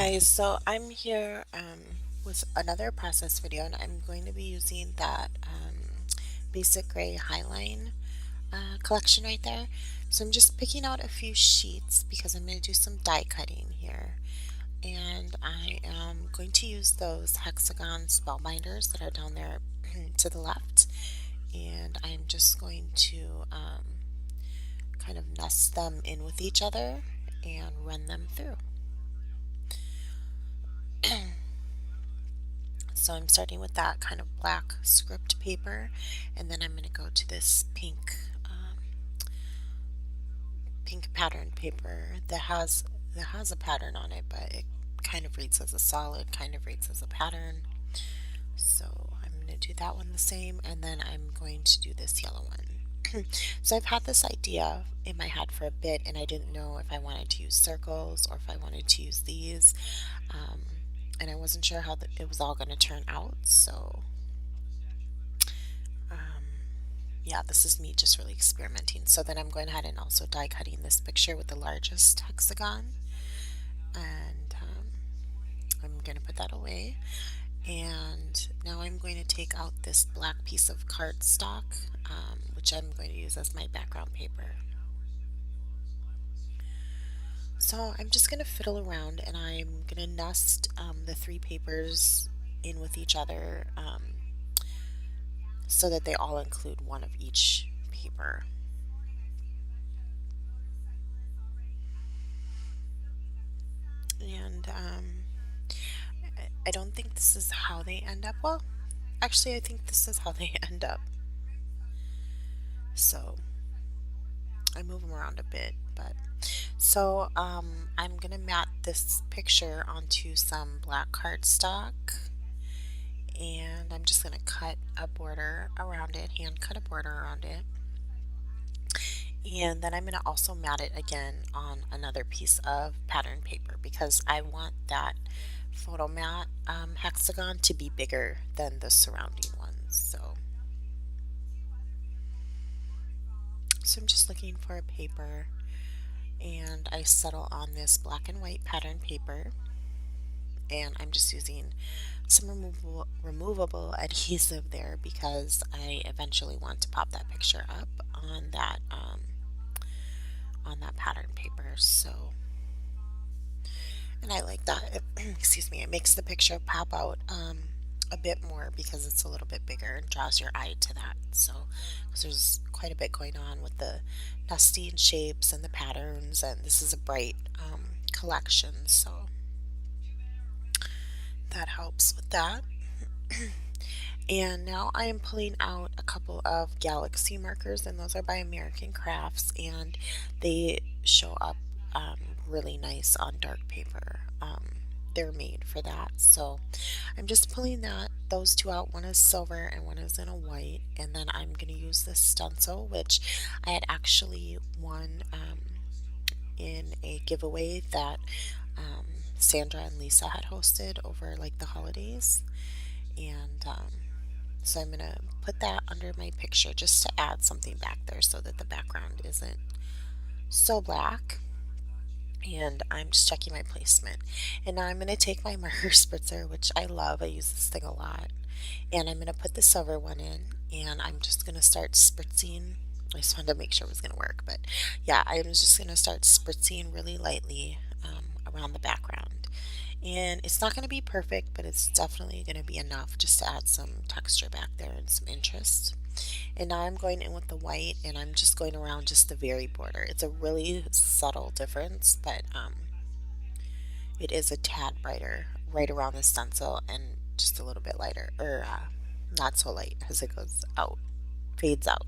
Guys, so I'm here with another process video, and I'm going to be using that basic gray highline collection right there. So I'm just picking out a few sheets because I'm going to do some die cutting here, and I am going to use those hexagon spellbinders that are down there to the left, and I'm just going to kind of nest them in with each other and run them through. So I'm starting with that kind of black script paper, and then I'm going to go to this pink pattern paper that has a pattern on it, but it kind of reads as a solid, kind of reads as a pattern. So I'm going to do that one the same, and then I'm going to do this yellow one. So I've had this idea in my head for a bit, and I didn't know if I wanted to use circles or if I wanted to use these. Um, and I wasn't sure how it was all going to turn out. So yeah, this is me just really experimenting. So then I'm going ahead and also die cutting this picture with the largest hexagon, and I'm going to put that away. And now I'm going to take out this black piece of cardstock, which I'm going to use as my background paper. So I'm just going to fiddle around, and I'm going to nest the three papers in with each other so that they all include one of each paper. And I don't think this is how they end up. Well, actually, I think this is how they end up. So I move them around a bit, but so I'm gonna mat this picture onto some black cardstock, and I'm just gonna cut a border around it, hand cut a border around it. And then I'm going to also mat it again on another piece of pattern paper because I want that photo mat hexagon to be bigger than the surrounding ones. So I'm just looking for a paper, and I settle on this black and white pattern paper, and I'm just using some removable adhesive there because I eventually want to pop that picture up on that pattern paper. So, and I like that. Excuse me. It makes the picture pop out a bit more because it's a little bit bigger and draws your eye to that. So, because there's quite a bit going on with the nesting shapes and the patterns, and this is a bright collection, so that helps with that. And now I am pulling out a couple of galaxy markers, and those are by American Crafts, and they show up really nice on dark paper. They're made for that. So I'm just pulling those two out. One is silver and one is in a white, and then I'm going to use this stencil, which I had actually won in a giveaway that Sandra and Lisa had hosted over like the holidays. And so I'm going to put that under my picture just to add something back there so that the background isn't so black. And I'm just checking my placement. And now I'm going to take my marker spritzer, which I love. I use this thing a lot. And I'm going to put the silver one in, and I'm just going to start spritzing. I just wanted to make sure it was going to work, but yeah, I'm just going to start spritzing really lightly around the background. And it's not going to be perfect, but it's definitely going to be enough just to add some texture back there and some interest. And now I'm going in with the white, and I'm just going around just the very border. It's a really subtle difference, but it is a tad brighter right around the stencil and just a little bit lighter, or not so light as it goes out, fades out.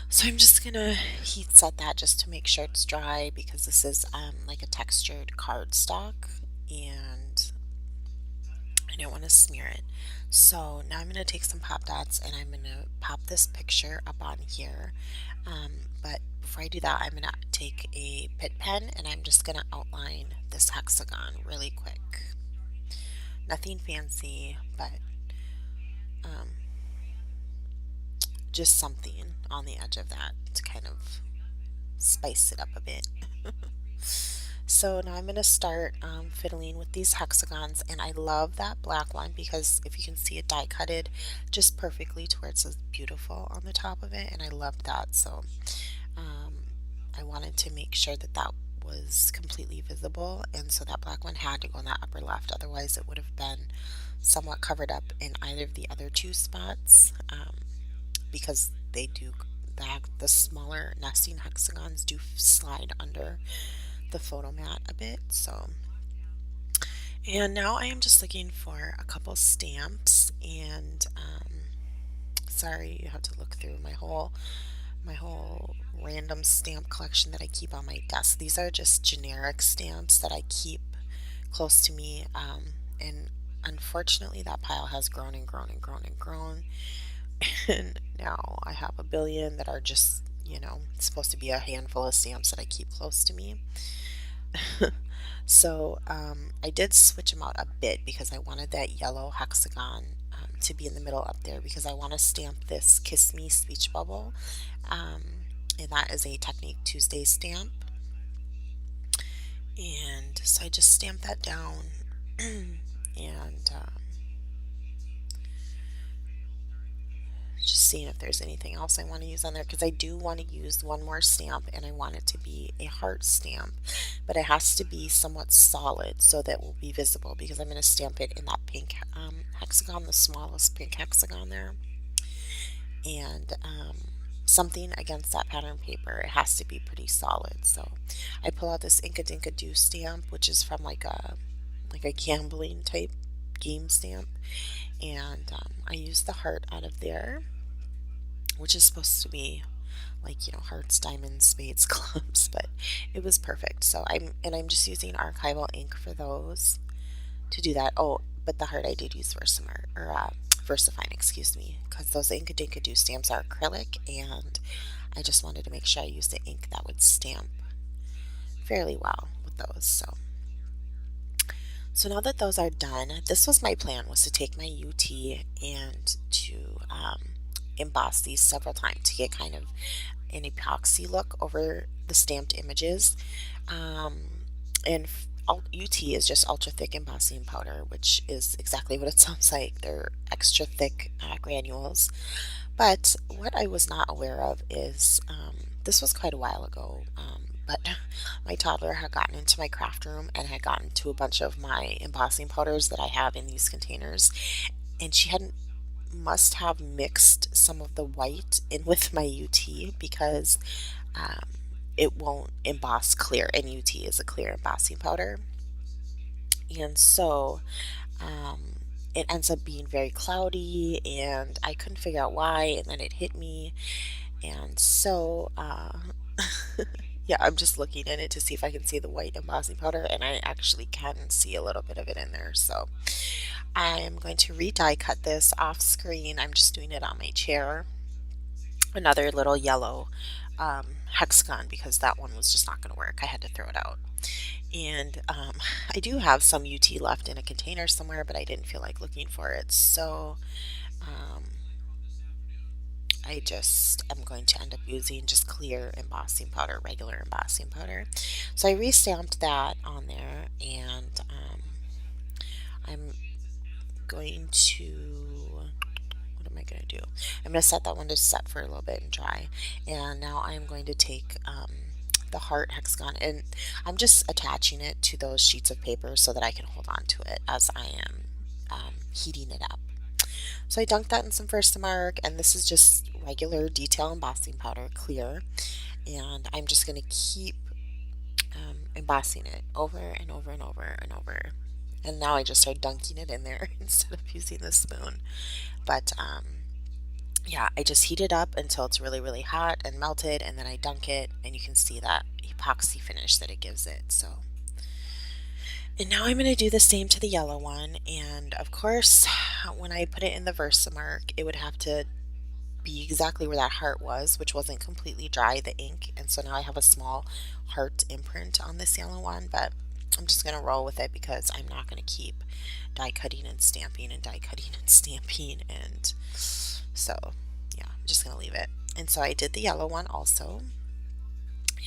So I'm just gonna heat set that just to make sure it's dry because this is like a textured cardstock, and I don't want to smear it. So now I'm going to take some pop dots and I'm going to pop this picture up on here. But before I do that, I'm going to take a Pitt pen and I'm just going to outline this hexagon really quick. Nothing fancy, but just something on the edge of that to kind of spice it up a bit. So now I'm going to start fiddling with these hexagons, and I love that black one because if you can see it die cutted just perfectly to where it says beautiful on the top of it, and I loved that. So um, I wanted to make sure that that was completely visible, and so that black one had to go in that upper left, otherwise it would have been somewhat covered up in either of the other two spots, because they do, the smaller nesting hexagons do slide under the photo mat a bit. So, and now I am just looking for a couple stamps, and sorry, you have to look through my whole random stamp collection that I keep on my desk. These are just generic stamps that I keep close to me, and unfortunately that pile has grown and grown and grown and grown, and now I have a billion that are just, supposed to be a handful of stamps that I keep close to me. So I did switch them out a bit because I wanted that yellow hexagon to be in the middle up there, because I want to stamp this Kiss Me speech bubble, um, and that is a Technique Tuesday stamp. And so I just stamped that down and just seeing if there's anything else I want to use on there, because I do want to use one more stamp, and I want it to be a heart stamp, but it has to be somewhat solid so that it will be visible, because I'm going to stamp it in that pink hexagon, the smallest pink hexagon there, and something against that pattern paper, it has to be pretty solid. So I pull out this Inka Dinka Doo stamp, which is from like a gambling type game stamp, and I use the heart out of there, which is supposed to be like, hearts, diamonds, spades, clubs, but it was perfect. So I'm just using archival ink for those to do that. Oh, but the heart I did use Versamark, or VersaFine, excuse me, because those Inka Dinka Doo stamps are acrylic, and I just wanted to make sure I used the ink that would stamp fairly well with those. So now that those are done, this was my plan, was to take my UT and to emboss these several times to get kind of an epoxy look over the stamped images. And UT is just ultra thick embossing powder, which is exactly what it sounds like. They're extra thick granules. But what I was not aware of is, this was quite a while ago, but my toddler had gotten into my craft room and had gotten to a bunch of my embossing powders that I have in these containers, and she hadn't must have mixed some of the white in with my UT, because um, it won't emboss clear, and UT is a clear embossing powder, and so um, it ends up being very cloudy, and I couldn't figure out why, and then it hit me, and so yeah, I'm just looking in it to see if I can see the white embossing powder, and I actually can see a little bit of it in there. So I am going to re-die cut this off screen. I'm just doing it on my chair. Another little yellow hexagon, because that one was just not going to work. I had to throw it out. And I do have some UT left in a container somewhere, but I didn't feel like looking for it. So um, I just am going to end up using just clear embossing powder, regular embossing powder. So I re-stamped that on there, and I'm going to, what am I going to do? I'm going to set that one to set for a little bit and dry. And now I'm going to take the heart hexagon, and I'm just attaching it to those sheets of paper so that I can hold on to it as I am heating it up. So I dunked that in some Versamark, and this is just regular detail embossing powder, clear, and I'm just going to keep embossing it over and over and over and over. And now I just start dunking it in there instead of using the spoon. But yeah, I just heat it up until it's really, really hot and melted, and then I dunk it, and you can see that epoxy finish that it gives it. So, and now I'm going to do the same to the yellow one, and of course, when I put it in the Versamark, it would have to be exactly where that heart was, which wasn't completely dry, the ink, and so now I have a small heart imprint on this yellow one, but I'm just going to roll with it because I'm not going to keep die cutting and stamping and die cutting and stamping, and so yeah, I'm just going to leave it. And so I did the yellow one also,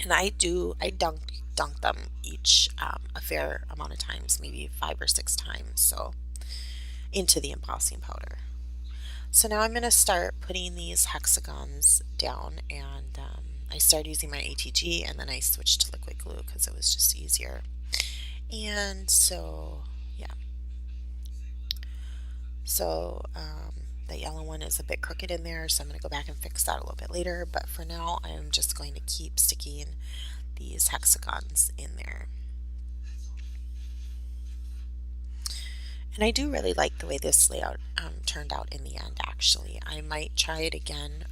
And I dunk them each a fair amount of times, maybe 5 or 6 times, so into the embossing powder. So now I'm going to start putting these hexagons down, and I started using my ATG and then I switched to liquid glue because it was just easier. And so, yeah. So the yellow one is a bit crooked in there, so I'm going to go back and fix that a little bit later. But for now, I'm just going to keep sticking these hexagons in there. And I do really like the way this layout turned out in the end, actually. I might try it again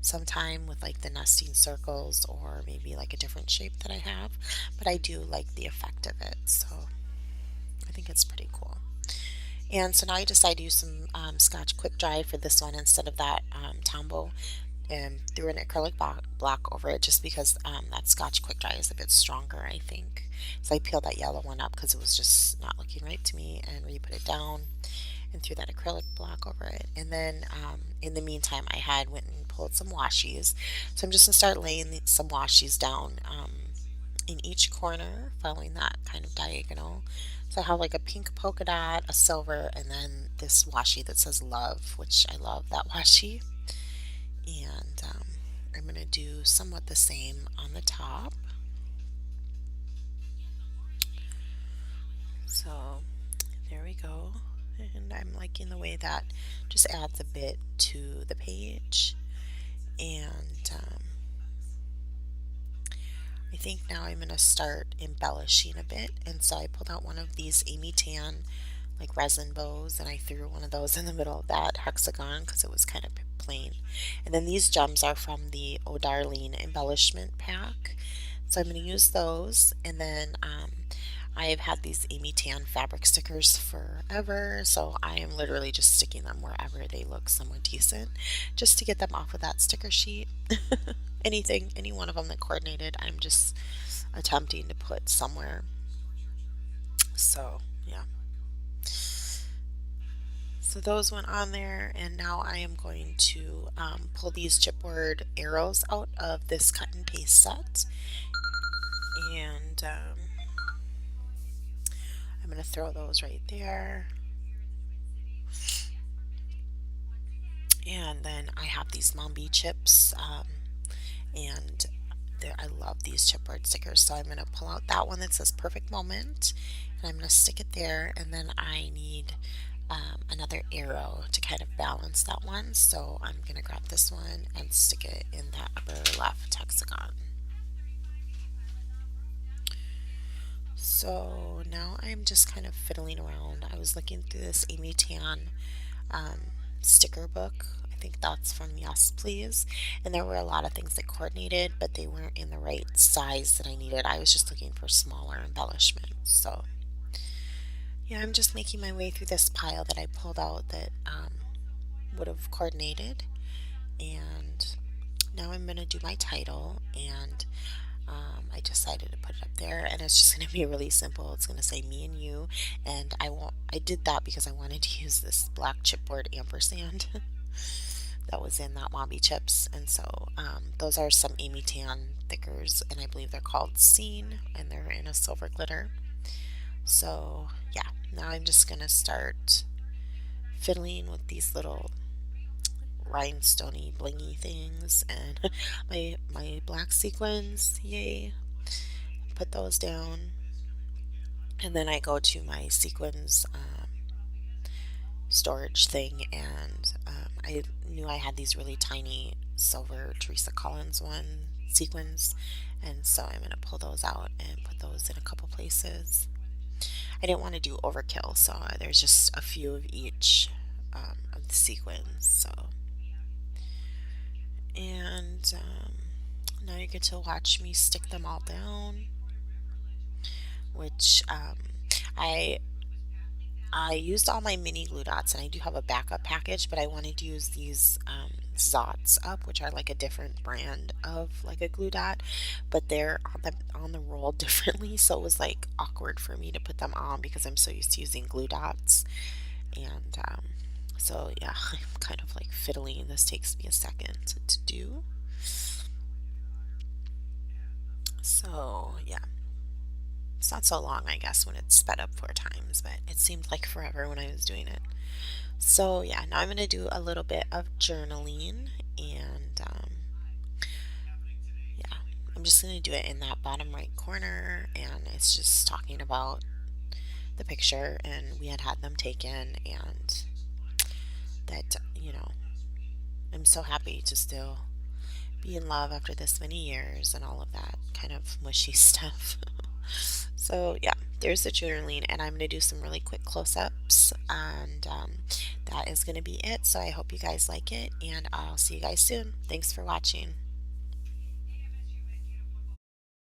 sometime with like the nesting circles or maybe like a different shape that I have, but I do like the effect of it, so I think it's pretty cool. And so now I decided to use some Scotch Quick Dry for this one instead of that Tombow, and threw an acrylic block over it just because that Scotch Quick Dry is a bit stronger, I think. So I peeled that yellow one up because it was just not looking right to me and re-put it down and threw that acrylic block over it. And then in the meantime, I had went and pulled some washies. So I'm just going to start laying some washies down in each corner, following that kind of diagonal. So I have like a pink polka dot, a silver, and then this washi that says love, which I love that washi. And I'm going to do somewhat the same on the top. So there we go. And I'm liking the way that just adds a bit to the page. And I think now I'm going to start embellishing a bit. And so I pulled out one of these Amy Tan like resin bows and I threw one of those in the middle of that hexagon because it was kind of plain. And then these gems are from the Oh Darling embellishment pack. So I'm going to use those, and then I've had these Amy Tan fabric stickers forever, so I am literally just sticking them wherever they look somewhat decent just to get them off of that sticker sheet. Any one of them that coordinated, I'm just attempting to put somewhere. So, yeah. So those went on there, and now I am going to pull these chipboard arrows out of this cut and paste set, and I'm going to throw those right there. And then I have these Mombi chips, and I love these chipboard stickers, so I'm going to pull out that one that says perfect moment, and I'm going to stick it there, and then I need another arrow to kind of balance that one, so I'm going to grab this one and stick it in that upper left hexagon. So now I'm just kind of fiddling around. I was looking through this Amy Tan sticker book. I think that's from Yes Please. And there were a lot of things that coordinated, but they weren't in the right size that I needed. I was just looking for smaller embellishments. So yeah, I'm just making my way through this pile that I pulled out that would have coordinated. And now I'm going to do my title, and I decided to put it up there, and it's just going to be really simple. It's going to say me and you, and I did that because I wanted to use this black chipboard ampersand that was in that Mombi chips, and so those are some Amy Tan thickers, and I believe they're called Scene, and they're in a silver glitter. So yeah, now I'm just going to start fiddling with these little rhinestoney blingy things and my black sequins, yay. Put those down, and then I go to my sequins storage thing, and I knew I had these really tiny silver Teresa Collins one sequins, and so I'm going to pull those out and put those in a couple places. I didn't want to do overkill, so there's just a few of each of the sequins. So, and now you get to watch me stick them all down, which I used all my mini glue dots, and I do have a backup package, but I wanted to use these Zots up, which are like a different brand of like a glue dot, but they're on the roll differently, so it was like awkward for me to put them on because I'm so used to using glue dots. And so yeah, I'm kind of like fiddling. This takes me a second to do. It's not so long, I guess, when it's sped up 4 times, but it seemed like forever when I was doing it. So yeah, now I'm going to do a little bit of journaling and yeah, I'm just going to do it in that bottom right corner and it's just talking about the picture and we had them taken and that, I'm so happy to still be in love after this many years and all of that kind of mushy stuff. So yeah, there's the journaling and I'm going to do some really quick close-ups and that is going to be it. So I hope you guys like it and I'll see you guys soon. Thanks for watching.